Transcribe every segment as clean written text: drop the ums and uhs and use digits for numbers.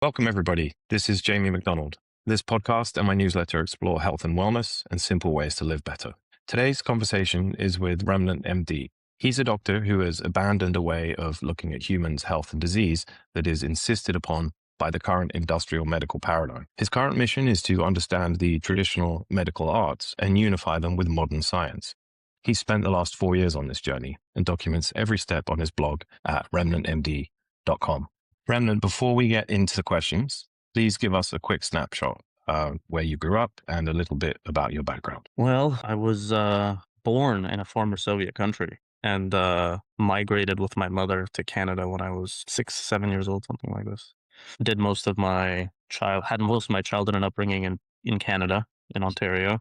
Welcome, everybody. This is Jamie McDonald. This podcast and my newsletter explore health and wellness and simple ways to live better. Today's conversation is with Remnant MD. He's a doctor who has abandoned a way of looking at humans' health and disease that is insisted upon by the current industrial medical paradigm. His current mission is to understand the traditional medical arts and unify them with modern science. He's spent the last 4 years on this journey and documents every step on his blog at remnantmd.com. Remnant, before we get into the questions, please give us a quick snapshot where you grew up and a little bit about your background. Well, I was born in a former Soviet country and migrated with my mother to Canada when I was 6, 7 years old, something like this. Had most of my childhood and upbringing in Canada, in Ontario.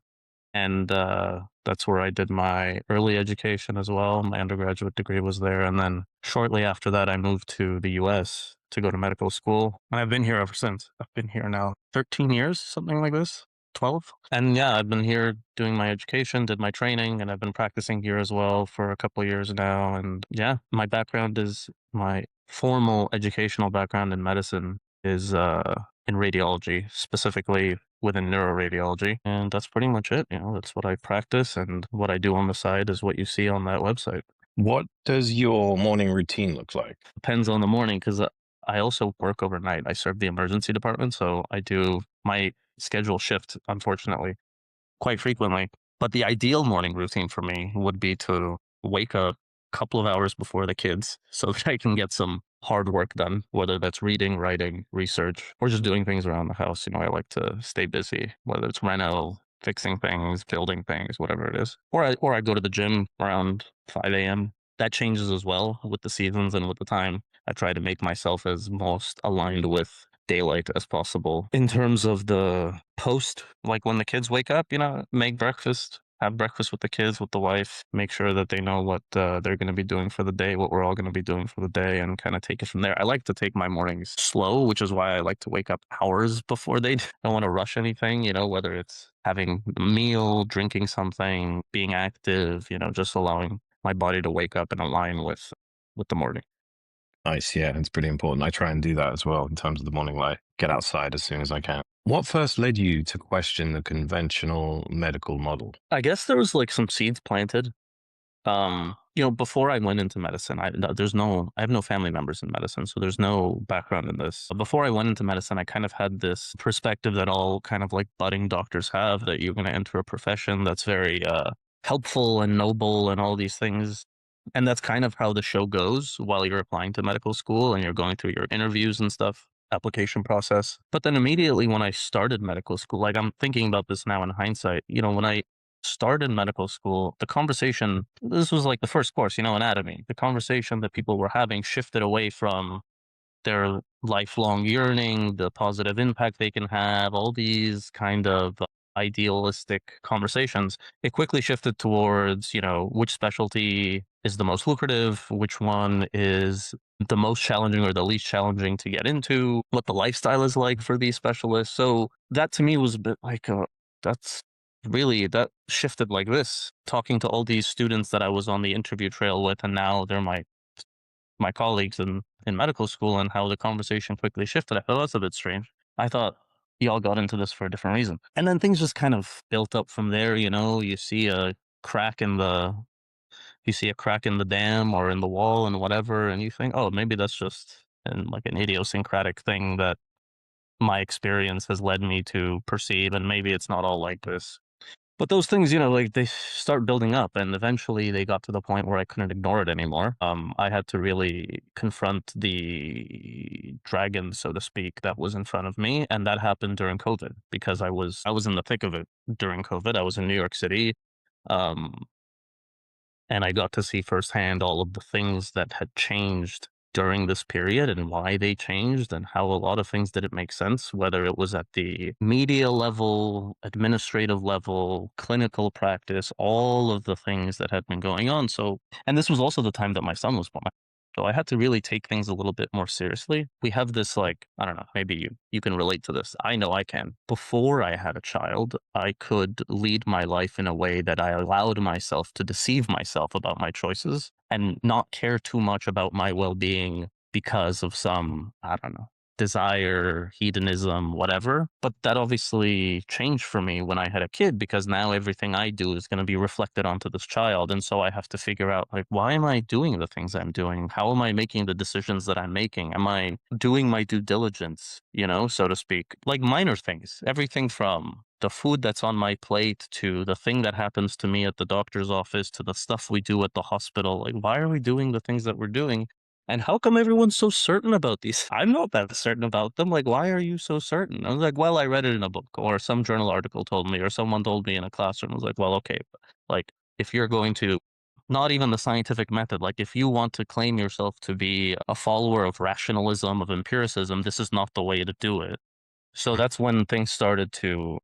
And that's where I did my early education as well. My undergraduate degree was there. And then shortly after that, I moved to the US to go to medical school. And I've been here ever since. I've been here now 13 years, something like this. 12. And yeah, I've been here doing my education, did my training, and I've been practicing here as well for a couple of years now. And yeah, my formal educational background in medicine is in radiology, specifically within neuroradiology. And that's pretty much it. That's what I practice, and what I do on the side is what you see on that website. What does your morning routine look like? Depends on the morning because I also work overnight. I serve the emergency department, so I do my schedule shift, unfortunately, quite frequently. But the ideal morning routine for me would be to wake up a couple of hours before the kids so that I can get some hard work done, whether that's reading, writing, research, or just doing things around the house. I like to stay busy, whether it's reno, fixing things, building things, whatever it is. Or I go to the gym around 5 a.m. That changes as well with the seasons and with the time. I try to make myself as most aligned with daylight as possible. In terms of the post, like when the kids wake up, make breakfast, have breakfast with the kids, with the wife, make sure that they know what they're going to be doing for the day, what we're all going to be doing for the day, and kind of take it from there. I like to take my mornings slow, which is why I like to wake up hours before they don't want to rush anything, whether it's having a meal, drinking something, being active, just allowing my body to wake up and align with the morning. Nice. Yeah, it's pretty important. I try and do that as well in terms of the morning light, get outside as soon as I can. What first led you to question the conventional medical model? I guess there was like some seeds planted. Before I went into medicine, I have no family members in medicine, so there's no background in this. Before I went into medicine, I kind of had this perspective that all kind of like budding doctors have, that you're going to enter a profession that's very helpful and noble and all these things. And that's kind of how the show goes while you're applying to medical school and you're going through your interviews and stuff, application process. But then immediately when I started medical school, like I'm thinking about this now in hindsight, when I started medical school, the conversation, this was like the first course, anatomy. The conversation that people were having shifted away from their lifelong yearning, the positive impact they can have, all these kind of idealistic conversations. It quickly shifted towards, which specialty is the most lucrative, which one is the most challenging or the least challenging to get into, what the lifestyle is like for these specialists. So that to me was a bit like, that shifted like this, talking to all these students that I was on the interview trail with, and now they're my colleagues in medical school, and how the conversation quickly shifted. I thought that's a bit strange. I thought y'all got into this for a different reason. And then things just kind of built up from there, you see a crack in the dam or in the wall and whatever, and you think, oh, maybe that's just like an idiosyncratic thing that my experience has led me to perceive, and maybe it's not all like this. But those things, like they start building up, and eventually they got to the point where I couldn't ignore it anymore. I had to really confront the dragon, so to speak, that was in front of me, and that happened during COVID because I was in the thick of it during COVID. I was in New York City, um, and I got to see firsthand all of the things that had changed during this period and why they changed, and how a lot of things didn't make sense, whether it was at the media level, administrative level, clinical practice, all of the things that had been going on. So, and this was also the time that my son was born. So I had to really take things a little bit more seriously. We have this, like, I don't know, maybe you can relate to this. I know I can. Before I had a child, I could lead my life in a way that I allowed myself to deceive myself about my choices and not care too much about my well-being because of some, I don't know, desire, hedonism, whatever. But that obviously changed for me when I had a kid, because now everything I do is going to be reflected onto this child. And so I have to figure out, like, why am I doing the things I'm doing? How am I making the decisions that I'm making? Am I doing my due diligence, so to speak? Like minor things, everything from the food that's on my plate to the thing that happens to me at the doctor's office to the stuff we do at the hospital. Like, why are we doing the things that we're doing? And how come everyone's so certain about these? I'm not that certain about them. Like, why are you so certain? I was like, well, I read it in a book, or some journal article told me, or someone told me in a classroom. I was like, well, okay, but like, if you're going to, not even the scientific method, like if you want to claim yourself to be a follower of rationalism, of empiricism, this is not the way to do it. So that's when things started to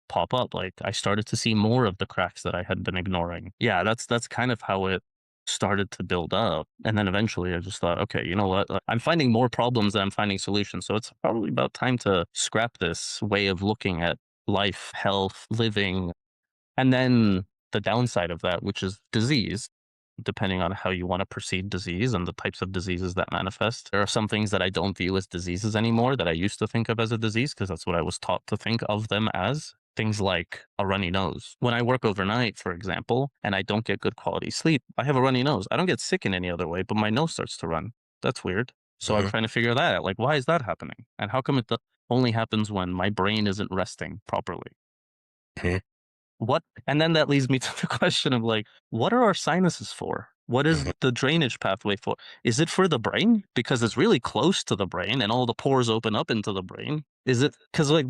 pop up. Like, I started to see more of the cracks that I had been ignoring. Yeah, that's kind of how it started to build up. And then eventually I just thought, okay, you know what? Like, I'm finding more problems than I'm finding solutions. So it's probably about time to scrap this way of looking at life, health, living. And then the downside of that, which is disease, depending on how you want to perceive disease and the types of diseases that manifest. There are some things that I don't view as diseases anymore that I used to think of as a disease, because that's what I was taught to think of them as. Things like a runny nose. When I work overnight, for example, and I don't get good quality sleep, I have a runny nose. I don't get sick in any other way, but my nose starts to run. That's weird. So I'm trying to figure that out. Like, why is that happening? And how come it only happens when my brain isn't resting properly? Mhm. What? And then that leads me to the question of, like, what are our sinuses for? What is Mhm. the drainage pathway for? Is it for the brain? Because it's really close to the brain and all the pores open up into the brain. Is it because, like,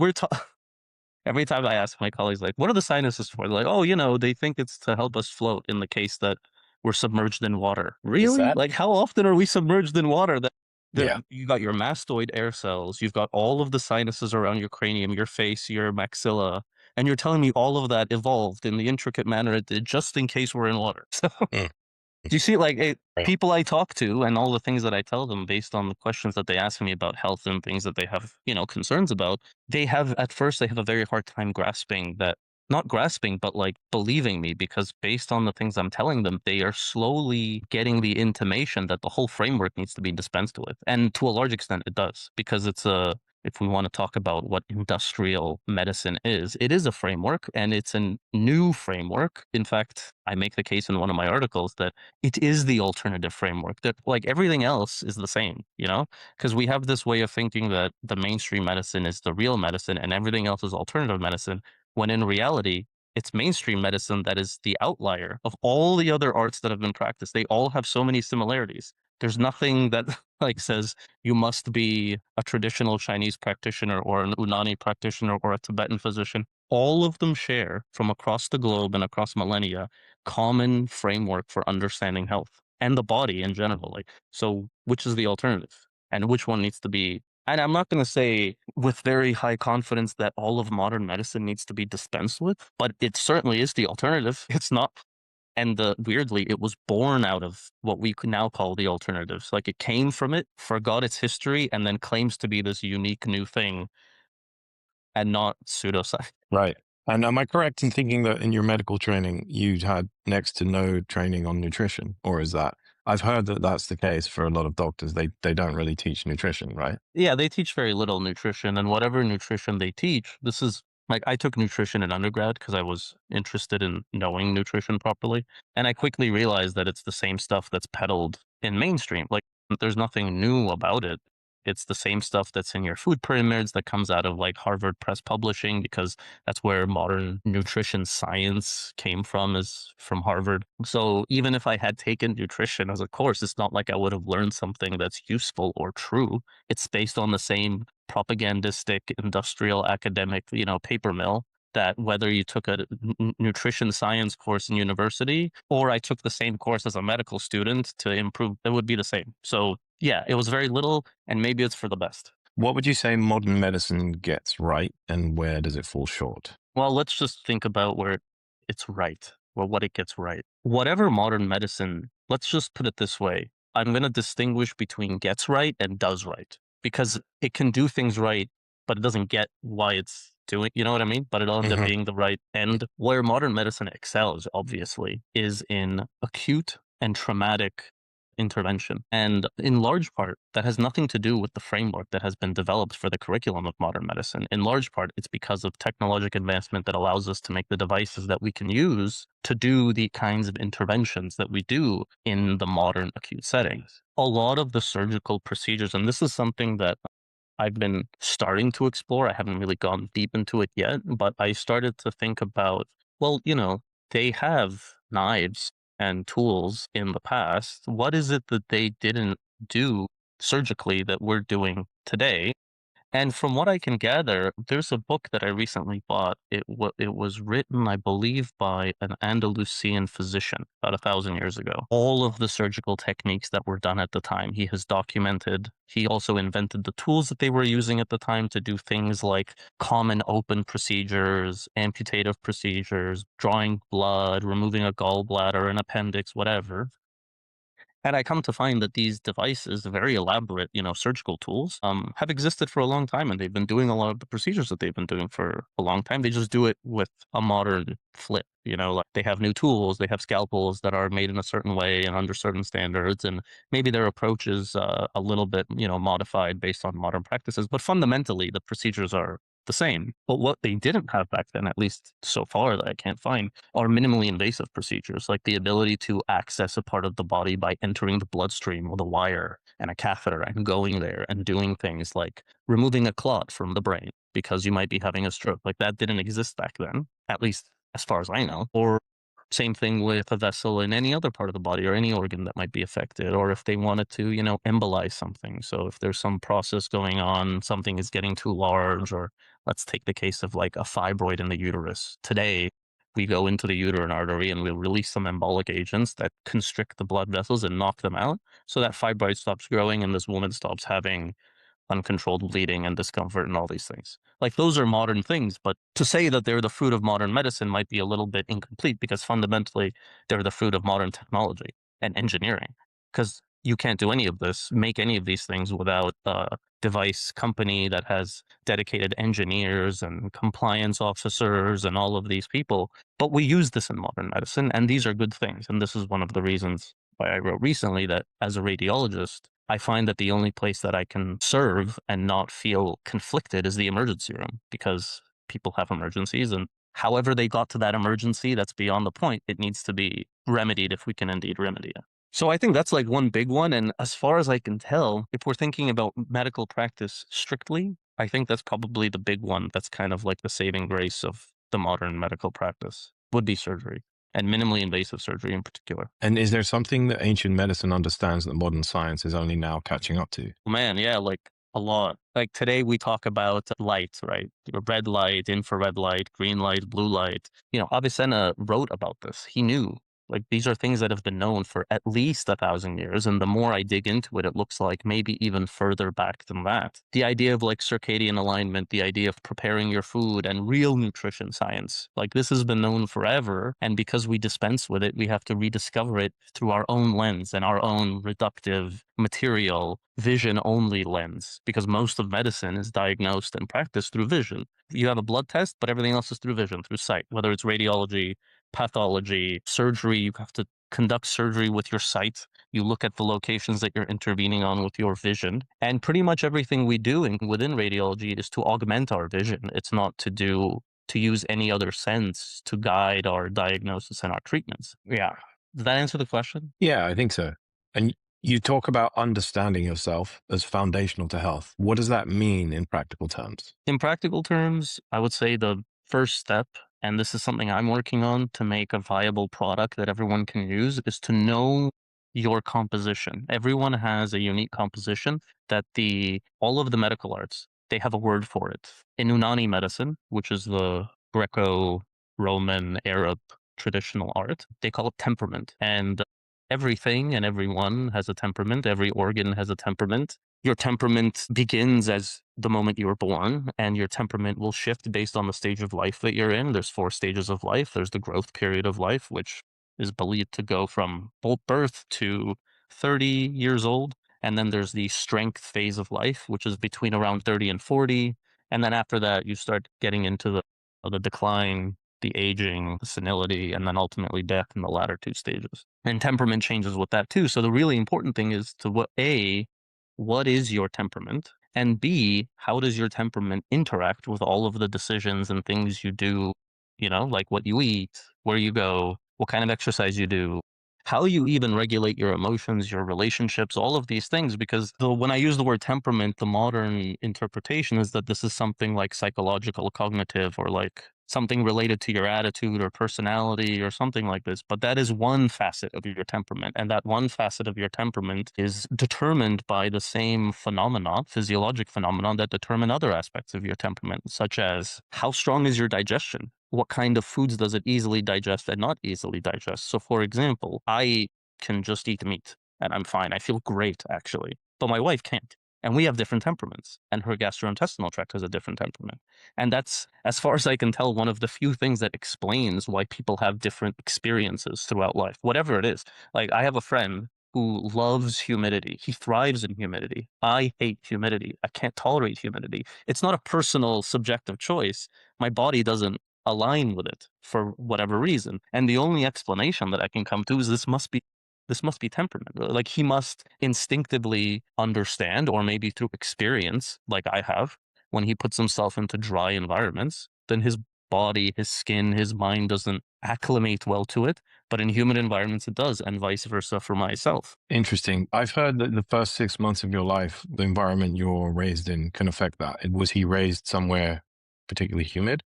every time I ask my colleagues, like, what are the sinuses for? They're like, oh, they think it's to help us float in the case that we're submerged in water. Is Really? that? Like, how often are we submerged in water? That Yeah. you got your mastoid air cells, you've got all of the sinuses around your cranium, your face, your maxilla, and you're telling me all of that evolved in the intricate manner it did just in case we're in water. So Mm. do you see, like, Right. people I talk to and all the things that I tell them based on the questions that they ask me about health and things that they have, concerns about, at first, they have a very hard time grasping that, not grasping, but like believing me, because based on the things I'm telling them, they are slowly getting the intimation that the whole framework needs to be dispensed with. And to a large extent, it does, because if we want to talk about what industrial medicine is, it is a framework, and it's a new framework. In fact, I make the case in one of my articles that it is the alternative framework, that, like, everything else is the same, because we have this way of thinking that the mainstream medicine is the real medicine and everything else is alternative medicine, when in reality, it's mainstream medicine that is the outlier of all the other arts that have been practiced. They all have so many similarities. There's nothing that like says you must be a traditional Chinese practitioner or an Unani practitioner or a Tibetan physician. All of them share, from across the globe and across millennia, common framework for understanding health and the body in general. Like, so which is the alternative, and which one needs to be? And I'm not going to say with very high confidence that all of modern medicine needs to be dispensed with, but it certainly is the alternative. It's not. And weirdly, it was born out of what we could now call the alternatives. Like, it came from it, forgot its history, and then claims to be this unique new thing and not pseudoscience. Right. And am I correct in thinking that in your medical training, you'd had next to no training on nutrition? Or is that? I've heard that that's the case for a lot of doctors. They don't really teach nutrition, right? Yeah, they teach very little nutrition, and whatever nutrition they teach, this is like, I took nutrition in undergrad because I was interested in knowing nutrition properly. And I quickly realized that it's the same stuff that's peddled in mainstream. Like, there's nothing new about it. It's the same stuff that's in your food pyramids that comes out of, like, Harvard Press Publishing, because that's where modern nutrition science came from, is from Harvard. So even if I had taken nutrition as a course, it's not like I would have learned something that's useful or true. It's based on the same propagandistic, industrial, academic, paper mill, that whether you took a nutrition science course in university or I took the same course as a medical student to improve, it would be the same. So yeah, it was very little, and maybe it's for the best. What would you say modern medicine gets right and where does it fall short? Well, let's just think about where it's right, or what it gets right. Whatever modern medicine, let's just put it this way. I'm going to distinguish between gets right and does right, because it can do things right, but it doesn't get why it's doing, you know what I mean? But it'll end up Hmm. being the right end. Where modern medicine excels, obviously, is in acute and traumatic intervention. And in large part, that has nothing to do with the framework that has been developed for the curriculum of modern medicine. In large part, it's because of technological advancement that allows us to make the devices that we can use to do the kinds of interventions that we do in the modern acute settings. A lot of the surgical procedures, and this is something that I've been starting to explore. I haven't really gone deep into it yet, but I started to think about, well, they have knives and tools in the past. What is it that they didn't do surgically that we're doing today? And from what I can gather, there's a book that I recently bought. It was written, I believe, by an Andalusian physician about 1,000 years ago. All of the surgical techniques that were done at the time, he has documented. He also invented the tools that they were using at the time to do things like common open procedures, amputative procedures, drawing blood, removing a gallbladder, an appendix, whatever. And I come to find that these devices, very elaborate, surgical tools, have existed for a long time, and they've been doing a lot of the procedures that they've been doing for a long time. They just do it with a modern flip. Like they have new tools, they have scalpels that are made in a certain way and under certain standards, and maybe their approach is a little bit, modified based on modern practices. But fundamentally, the procedures are the same. But what they didn't have back then, at least so far that I can't find, are minimally invasive procedures, like the ability to access a part of the body by entering the bloodstream with a wire and a catheter and going there and doing things like removing a clot from the brain because you might be having a stroke. Like that didn't exist back then, at least as far as I know. Or same thing with a vessel in any other part of the body or any organ that might be affected, or if they wanted to, embolize something. So if there's some process going on, something is getting too large, or let's take the case of like a fibroid in the uterus. Today, we go into the uterine artery and we'll release some embolic agents that constrict the blood vessels and knock them out so that fibroid stops growing and this woman stops having uncontrolled bleeding and discomfort and all these things. Like those are modern things, but to say that they're the fruit of modern medicine might be a little bit incomplete because fundamentally they're the fruit of modern technology and engineering. Because you can't do any of this, make any of these things without a device company that has dedicated engineers and compliance officers and all of these people. But we use this in modern medicine, and these are good things. And this is one of the reasons why I wrote recently that as a radiologist, I find that the only place that I can serve and not feel conflicted is the emergency room because people have emergencies, and however they got to that emergency, that's beyond the point. It needs to be remedied if we can indeed remedy it. So I think that's like one big one. And as far as I can tell, if we're thinking about medical practice strictly, I think that's probably the big one that's kind of like the saving grace of the modern medical practice would be surgery, and minimally invasive surgery in particular. And is there something that ancient medicine understands that modern science is only now catching up to? Man, yeah, like a lot. Like today we talk about light, right? Red light, infrared light, green light, blue light. Avicenna wrote about this. He knew. Like these are things that have been known for at least 1,000 years. And the more I dig into it, it looks like maybe even further back than that. The idea of like circadian alignment, the idea of preparing your food and real nutrition science, like this has been known forever. And because we dispense with it, we have to rediscover it through our own lens and our own reductive material vision only lens, because most of medicine is diagnosed and practiced through vision. You have a blood test, but everything else is through vision, through sight, whether it's radiology, pathology, surgery. You have to conduct surgery with your sight. You look at the locations that you're intervening on with your vision. And pretty much everything we do within radiology is to augment our vision. It's not to use any other sense to guide our diagnosis and our treatments. Yeah. Does that answer the question? Yeah, I think so. And you talk about understanding yourself as foundational to health. What does that mean in practical terms? In practical terms, I would say the first step, and this is something I'm working on to make a viable product that everyone can use, is to know your composition. Everyone has a unique composition that all of the medical arts, they have a word for it. In Unani medicine, which is the Greco-Roman Arab traditional art, they call it temperament. And everything and everyone has a temperament. Every organ has a temperament. Your temperament begins as the moment you were born, and your temperament will shift based on the stage of life that you're in. There's 4 stages of life. There's the growth period of life, which is believed to go from birth to 30 years old. And then there's the strength phase of life, which is between around 30 and 40. And then after that, you start getting into the decline the aging, the senility, and then ultimately death in the latter two stages. And temperament changes with that too. So the really important thing is to what is your temperament? And B, how does your temperament interact with all of the decisions and things you do, like what you eat, where you go, what kind of exercise you do, how you even regulate your emotions, your relationships, all of these things. Because when I use the word temperament, the modern interpretation is that this is something like psychological, cognitive, or like something related to your attitude or personality or something like this. But that is one facet of your temperament. And that one facet of your temperament is determined by the same phenomena, physiologic phenomenon that determine other aspects of your temperament, such as how strong is your digestion? What kind of foods does it easily digest and not easily digest? So, for example, I can just eat meat and I'm fine. I feel great, actually. But my wife can't. And we have different temperaments, and her gastrointestinal tract has a different temperament. And that's, as far as I can tell, one of the few things that explains why people have different experiences throughout life, whatever it is. Like, I have a friend who loves humidity. He thrives in humidity. I hate humidity. I can't tolerate humidity. It's not a personal, subjective choice. My body doesn't align with it for whatever reason. And the only explanation that I can come to is this must be temperament. Like, he must instinctively understand, or maybe through experience, like I have, when he puts himself into dry environments, then his body, his skin, his mind doesn't acclimate well to it. But in humid environments, it does, and vice versa for myself. Interesting. I've heard that the first 6 months of your life, the environment you're raised in can affect that. Was he raised somewhere particularly humid?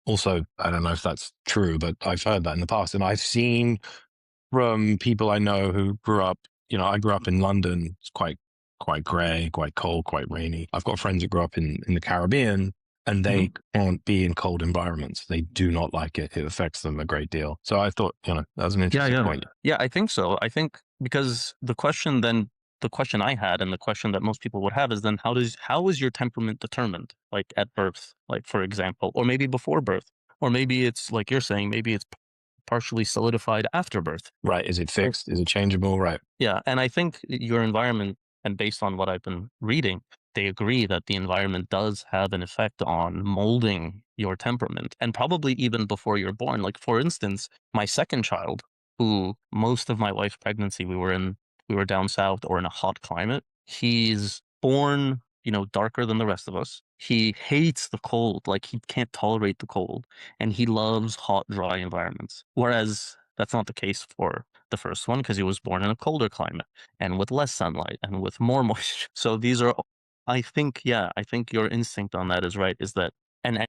Also, I don't know if that's true, but I've heard that in the past. And I've seen from people I know who grew up, I grew up in London. It's quite grey, quite cold, quite rainy. I've got friends that grew up in the Caribbean, and they can't be in cold environments. They do not like it. It affects them a great deal. So I thought, that was an interesting point. Yeah, I think so. I think because the question I had and the question that most people would have is then how is your temperament determined? Like at birth, like for example, or maybe before birth, or maybe it's like you're saying, maybe it's partially solidified after birth. Right. Is it fixed? Is it changeable? Right. Yeah, and I think your environment, and based on what I've been reading, they agree that the environment does have an effect on molding your temperament, and probably even before you're born. Like, for instance, my second child, who most of my wife's pregnancy we were down south or in a hot climate. He's born, darker than the rest of us. He hates the cold, like he can't tolerate the cold, and he loves hot, dry environments. Whereas that's not the case for the first one, because he was born in a colder climate and with less sunlight and with more moisture. So these are, I think, yeah, I think your instinct on that is right. Is that, and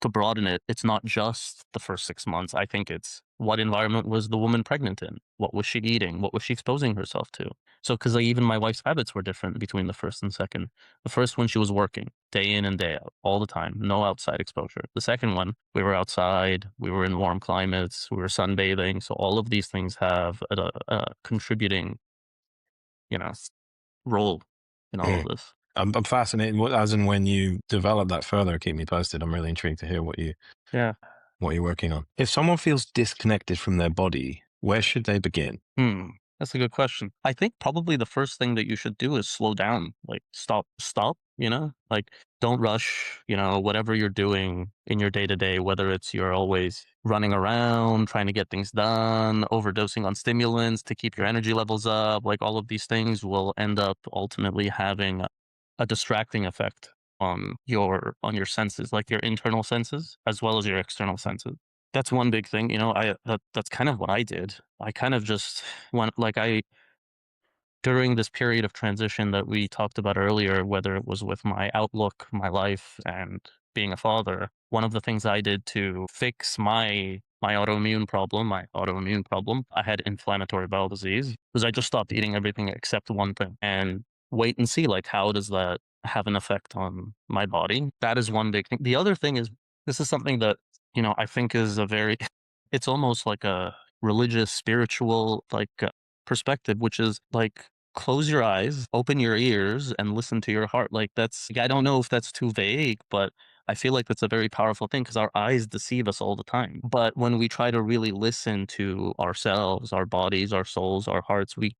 to broaden it, it's not just the first 6 months. I think it's what environment was the woman pregnant in? What was she eating? What was she exposing herself to? So, because like, even my wife's habits were different between the first and second. The first one, she was working day in and day out, all the time, no outside exposure. The second one, we were outside, we were in warm climates, we were sunbathing. So, all of these things have a contributing, you know, role in all of this. I'm fascinated. As and when you develop that further, keep me posted. I'm really intrigued to hear Yeah. what you're working on. If someone feels disconnected from their body, where should they begin? That's a good question. I think probably the first thing that you should do is slow down, like stop, like don't rush, whatever you're doing in your day to day, whether it's you're always running around, trying to get things done, overdosing on stimulants to keep your energy levels up, like all of these things will end up ultimately having a distracting effect on your senses, like your internal senses as well as your external senses. That's one big thing, that's kind of what I did. I kind of just went like I during this period of transition that we talked about earlier, whether it was with my outlook, my life, and being a father, one of the things I did to fix my autoimmune problem, I had inflammatory bowel disease, was I just stopped eating everything except one thing and wait and see, like, how does that have an effect on my body? That is one big thing. The other thing is, this is something that, I think is a very, it's almost like a religious, spiritual, like, perspective, which is like close your eyes, open your ears, and listen to your heart. Like, I don't know if that's too vague, but I feel like that's a very powerful thing because our eyes deceive us all the time. But when we try to really listen to ourselves, our bodies, our souls, our hearts, we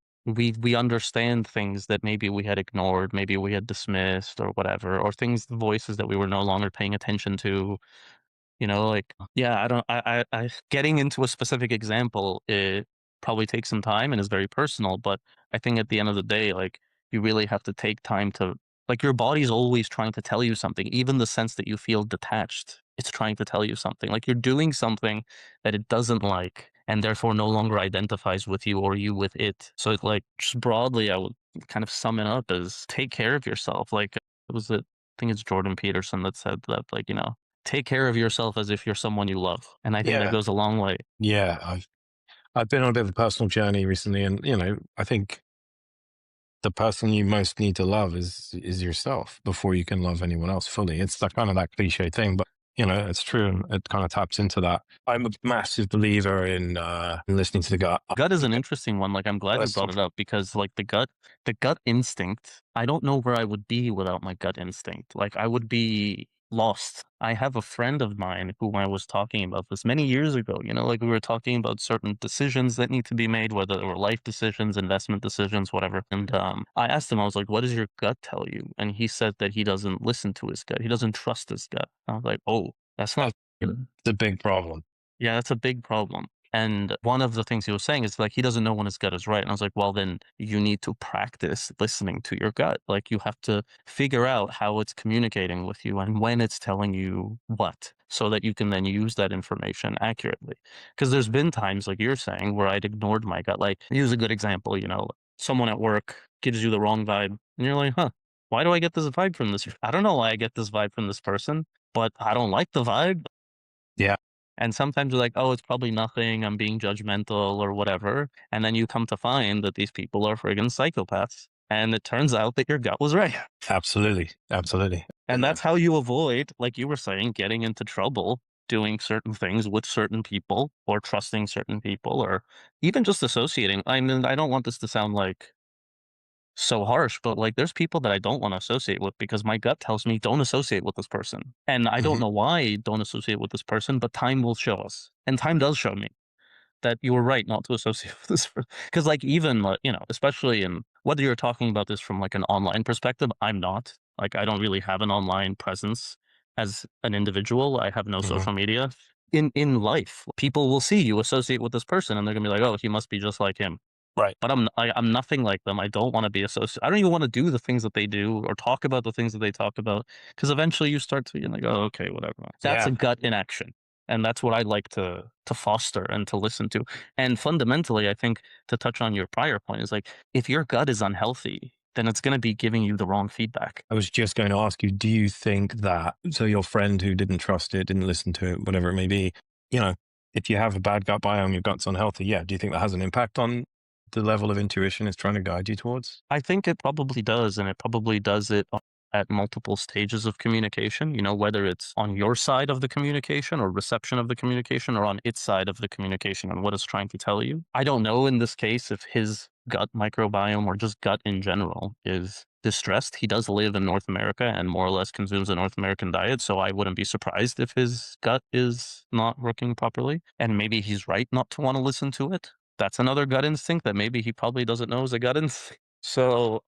understand things that maybe we had ignored, maybe we had dismissed or whatever, or voices that we were no longer paying attention to. You know, like, yeah, I don't, getting into a specific example, it probably takes some time and is very personal. But I think at the end of the day, like, you really have to take time to, like, your body's always trying to tell you something. Even the sense that you feel detached, it's trying to tell you something. Like, you're doing something that it doesn't like, and therefore no longer identifies with you or you with it. So, like, just broadly, I would kind of sum it up as take care of yourself. Like, it was it? I think it's Jordan Peterson that said that, like, take care of yourself as if you're someone you love. And I think that Yeah. goes a long way. Yeah. I've been on a bit of a personal journey recently, and I think the person you most need to love is yourself before you can love anyone else fully. It's that kind of that cliche thing, but it's true, and it kind of taps into that. I'm a massive believer in listening to the gut. Gut is an interesting one. Like, I'm glad you Let's brought talk. it up because, like, the gut instinct, I don't know where I would be without my gut instinct. Like, I would be lost. I have a friend of mine who I was talking about this many years ago. Like, we were talking about certain decisions that need to be made, whether they were life decisions, investment decisions, whatever. And I asked him, I was like, what does your gut tell you? And he said that he doesn't listen to his gut. He doesn't trust his gut. I was like, oh, that's not That's good. the big problem. Yeah, that's a big problem. And one of the things he was saying is like he doesn't know when his gut is right. And I was like, well, then you need to practice listening to your gut. Like, you have to figure out how it's communicating with you and when it's telling you what, so that you can then use that information accurately. Because there's been times, like you're saying, where I'd ignored my gut. Like, use a good example, someone at work gives you the wrong vibe, and you're like, huh, why do I get this vibe from this? I don't know why I get this vibe from this person, but I don't like the vibe. Yeah, And sometimes you're like, "Oh, it's probably nothing, I'm being judgmental," or whatever, and then you come to find that these people are friggin' psychopaths, and it turns out that your gut was right. absolutely, absolutely. And that's how you avoid, like you were saying, getting into trouble doing certain things with certain people, or trusting certain people, or even just associating. I mean, I don't want this to sound, like, so harsh, but, like, there's people that I don't wanna associate with because my gut tells me, "Don't associate with this person." And I don't Hmm. know why I don't associate with this person, but time will show us. And time does show me that you were right not to associate with this because, like, even, like, especially in whether you're talking about this from, like, an online perspective, I'm not. Like, I don't really have an online presence as an individual. I have no Hmm. social media. In life, people will see you associate with this person, and they're gonna be like, "Oh, he must be just like him." Right. But I'm nothing like them. I don't wanna be associated. I don't even wanna do the things that they do or talk about the things that they talk about, because eventually you start to, you're like, "Oh, okay, whatever." That's Yeah. a gut in action, and that's what I'd like to foster and to listen to. And fundamentally, I think, to touch on your prior point, is like, if your gut is unhealthy, then it's gonna be giving you the wrong feedback. I was just going to ask you, do you think that, so your friend who didn't trust it, didn't listen to it, whatever it may be, you know, if you have a bad gut biome, your gut's unhealthy, yeah, do you think that has an impact on the level of intuition it's trying to guide you towards? I think it probably does, and it probably does it at multiple stages of communication, whether it's on your side of the communication or reception of the communication, or on its side of the communication and what it's trying to tell you. I don't know in this case if his gut microbiome, or just gut in general, is distressed. He does live in North America and more or less consumes a North American diet, so I wouldn't be surprised if his gut is not working properly. And maybe he's right not to want to listen to it. That's another gut instinct that maybe he probably doesn't know is a gut instinct. So,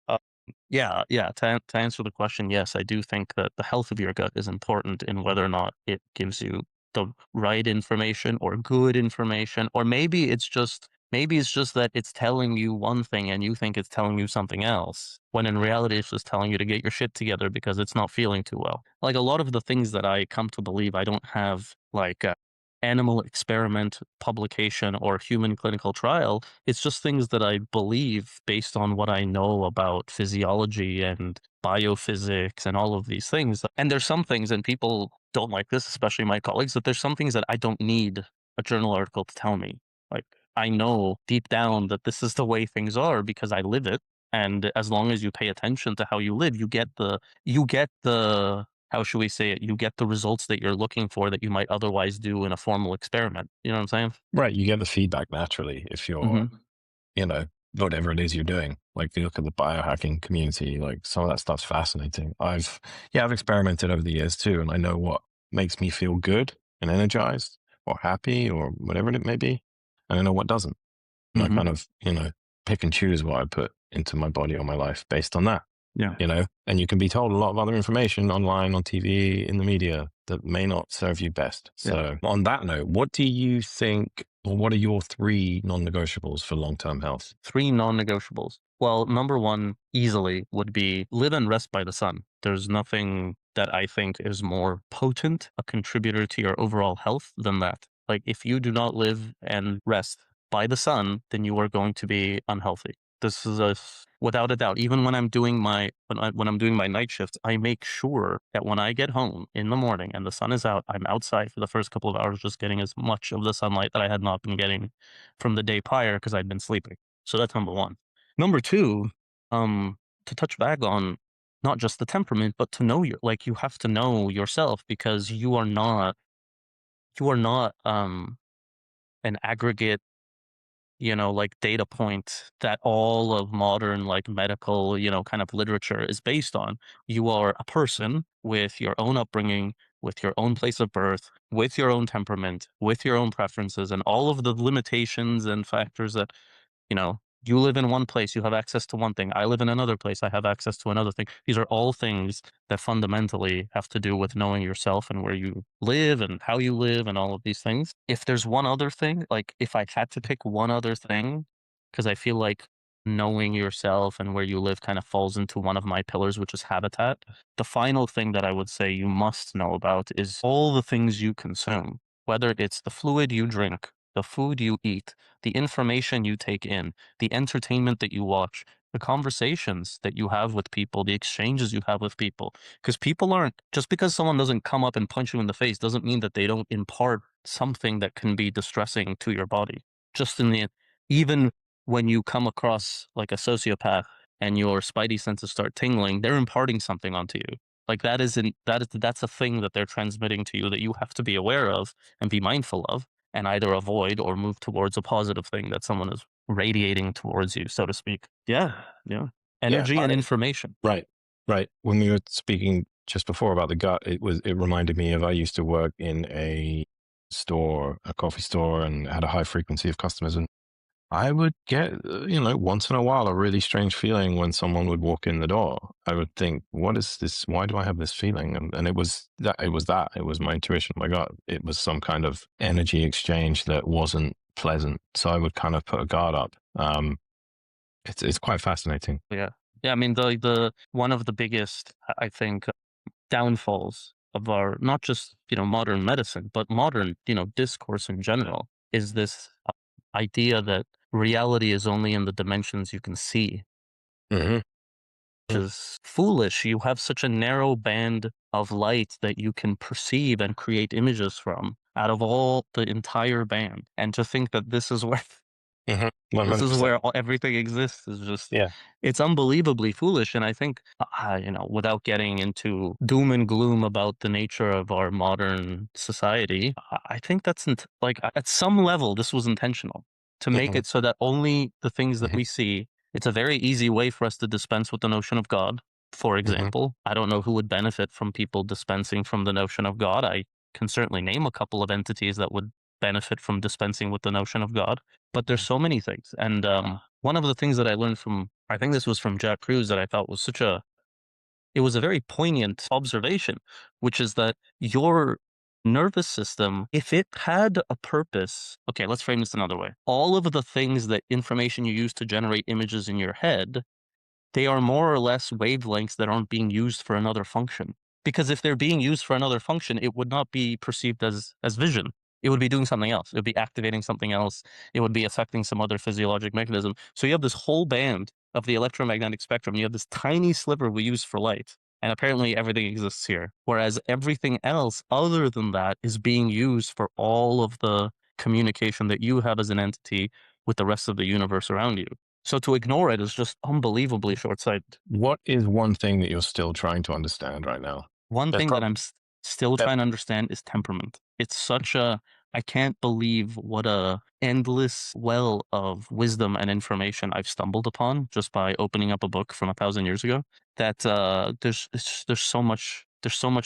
yeah, yeah. To answer the question, yes, I do think that the health of your gut is important in whether or not it gives you the right information or good information, or maybe it's just that it's telling you one thing and you think it's telling you something else, when in reality it's just telling you to get your shit together because it's not feeling too well. Like, a lot of the things that I come to believe, I don't have, like, animal experiment publication or human clinical trial. It's just things that I believe based on what I know about physiology and biophysics and all of these things. And there's some things, and people don't like this, especially my colleagues, that there's some things that I don't need a journal article to tell me. Like, I know deep down that this is the way things are because I live it. And as long as you pay attention to how you live, you get the how should we say it? You get the results that you're looking for that you might otherwise do in a formal experiment. You know what I'm saying? Right. You get the feedback naturally if you're, Mhm. you know, whatever it is you're doing. Like, you look at the biohacking community, like some of that stuff's fascinating. I've experimented over the years too, and I know what makes me feel good and energized or happy or whatever it may be. And I know what doesn't. And I Mhm. kind of, pick and choose what I put into my body or my life based on that, Yeah. and you can be told a lot of other information online, on TV, in the media, that may not serve you best. Yeah. So, on that note, what do you think, or what are your three non negotiables for long term health? 3 non-negotiables. Well, number 1 easily would be live and rest by the sun. There's nothing that I think is more potent a contributor to your overall health than that. Like, if you do not live and rest by the sun, then you are going to be unhealthy. This is without a doubt. Even when I'm doing my when I'm doing my night shifts, I make sure that when I get home in the morning and the sun is out, I'm outside for the first couple of hours, just getting as much of the sunlight that I had not been getting from the day prior because I'd been sleeping. So that's number 1. Number 2, to touch back on not just the temperament, but to know you have to know yourself because you are not an aggregate, like data point that all of modern like medical, kind of literature is based on. You are a person with your own upbringing, with your own place of birth, with your own temperament, with your own preferences, and all of the limitations and factors that you know, you live in one place, you have access to one thing. I live in another place, I have access to another thing. These are all things that fundamentally have to do with knowing yourself and where you live and how you live and all of these things. If there's one other thing, like if I had to pick one other thing, because I feel like knowing yourself and where you live kind of falls into one of my pillars, which is habitat. The final thing that I would say you must know about is all the things you consume, whether it's the fluid you drink, the food you eat, the information you take in, the entertainment that you watch, the conversations that you have with people, the exchanges you have with people. Because people aren't, just because someone doesn't come up and punch you in the face doesn't mean that they don't impart something that can be distressing to your body. Just in the, even when you come across like a sociopath and your spidey senses start tingling, they're imparting something onto you. Like that's a thing that they're transmitting to you that you have to be aware of and be mindful of and either avoid or move towards a positive thing that someone is radiating towards you, so to speak. Yeah, yeah. Yeah, Energy and information. right, right. When we were speaking just before about the gut, it reminded me of I used to work in a store, a coffee store, and had a high frequency of customers, and I would get, once in a while, a really strange feeling when someone would walk in the door. I would think, "What is this? Why do I have this feeling?" And it was that. It was that. It was my intuition. My gut. It was some kind of energy exchange that wasn't pleasant. So I would kind of put a guard up. It's quite fascinating. Yeah. Yeah, I mean the one of the biggest I think downfalls of our not just, modern medicine, but modern, discourse in general is this idea that reality is only in the dimensions you can see, Hmm. which is foolish. You have such a narrow band of light that you can perceive and create images from out of all the entire band. And to think that this is where Hmm. this is 100%. where everything exists is just Yeah. it's unbelievably foolish. And I think, without getting into doom and gloom about the nature of our modern society, I think that's like at some level, this was intentional to make Hmm. it so that only the things that Hmm. we see, it's a very easy way for us to dispense with the notion of God. For Hmm. example, I don't know who would benefit from people dispensing from the notion of God. I can certainly name a couple of entities that would benefit from dispensing with the notion of God, but there's so many things. And one of the things that I learned from, I think this was from Jack Cruz, that I thought was it was a very poignant observation, which is that your nervous system, if it had a purpose, okay, let's frame this another way. All of the things that information you use to generate images in your head, they are more or less wavelengths that aren't being used for another function. Because if they're being used for another function, it would not be perceived as vision. It would be doing something else. It would be activating something else. It would be affecting some other physiologic mechanism. So you have this whole band of the electromagnetic spectrum. You have this tiny sliver we use for light. And apparently everything exists here. Whereas everything else other than that is being used for all of the communication that you have as an entity with the rest of the universe around you. So to ignore it is just unbelievably short-sighted. What is one thing that you're still trying to understand right now? One There's thing that probably. I'm still Yep. trying to understand is temperament. It's such a I can't believe what a endless well of wisdom and information I've stumbled upon just by opening up a book from 1,000 years ago. That there's so much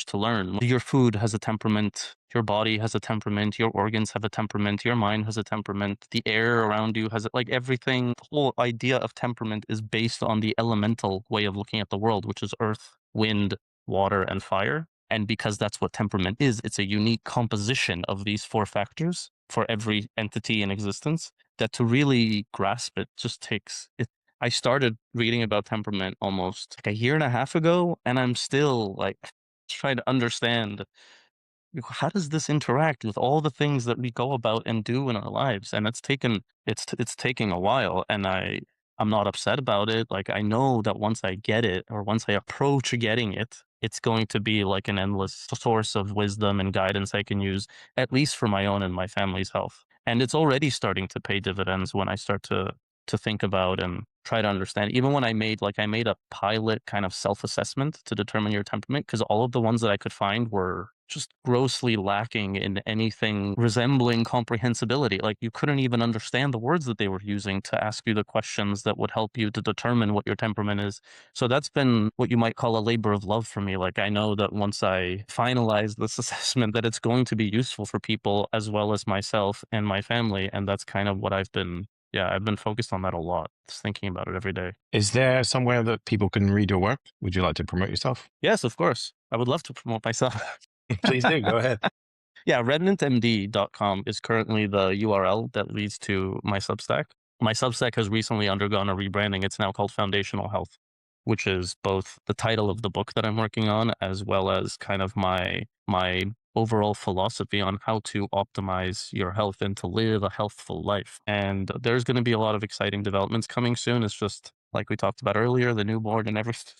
to learn. Your food has a temperament. Your body has a temperament. Your organs have a temperament. Your mind has a temperament. The air around you has like everything. The whole idea of temperament is based on the elemental way of looking at the world, which is earth, wind, water, and fire. And because that's what temperament is, it's a unique composition of these four factors for every entity in existence, that to really grasp it just takes it. I started reading about temperament almost like a year and a half ago, and I'm still like trying to understand how does this interact with all the things that we go about and do in our lives. And it's taking a while, and I'm not upset about it. Like, I know that once I get it, or once I approach getting it, it's going to be like an endless source of wisdom and guidance I can use, at least for my own and my family's health. And it's already starting to pay dividends when I start to think about and try to understand. Even when I made a pilot kind of self-assessment to determine your temperament, because all of the ones that I could find were just grossly lacking in anything resembling comprehensibility. Like, you couldn't even understand the words that they were using to ask you the questions that would help you to determine what your temperament is. So that's been what you might call a labor of love for me. Like, I know that once I finalize this assessment, that it's going to be useful for people as well as myself and my family. And that's kind of what I've been focused on that a lot, just thinking about it every day. Is there somewhere that people can read your work? Would you like to promote yourself? Yes, of course. I would love to promote myself. Please do. Go ahead. Yeah, remnantmd.com is currently the URL that leads to my Substack. My Substack has recently undergone a rebranding. It's now called Foundational Health, which is both the title of the book that I'm working on, as well as kind of my overall philosophy on how to optimize your health and to live a healthful life. And there's going to be a lot of exciting developments coming soon. It's just like we talked about earlier, the newborn and everything.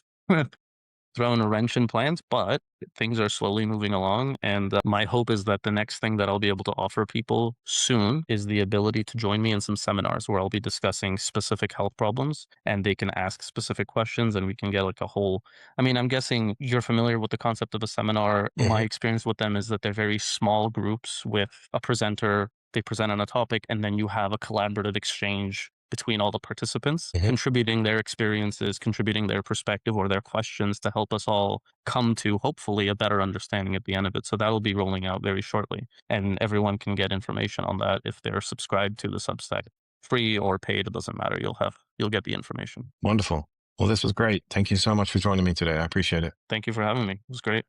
Thrown a wrench in plans, but things are slowly moving along. And my hope is that the next thing that I'll be able to offer people soon is the ability to join me in some seminars where I'll be discussing specific health problems, and they can ask specific questions, and we can get like a whole. I mean, I'm guessing you're familiar with the concept of a seminar. My experience with them is that they're very small groups with a presenter. They present on a topic, and then you have a collaborative exchange between all the participants, contributing their experiences, contributing their perspective or their questions to help us all come to hopefully a better understanding at the end of it. So that'll be rolling out very shortly, and everyone can get information on that if they're subscribed to the Substack. Free or paid, it doesn't matter. You'll get the information. Wonderful. Well, this was great. Thank you so much for joining me today. I appreciate it. Thank you for having me. It was great.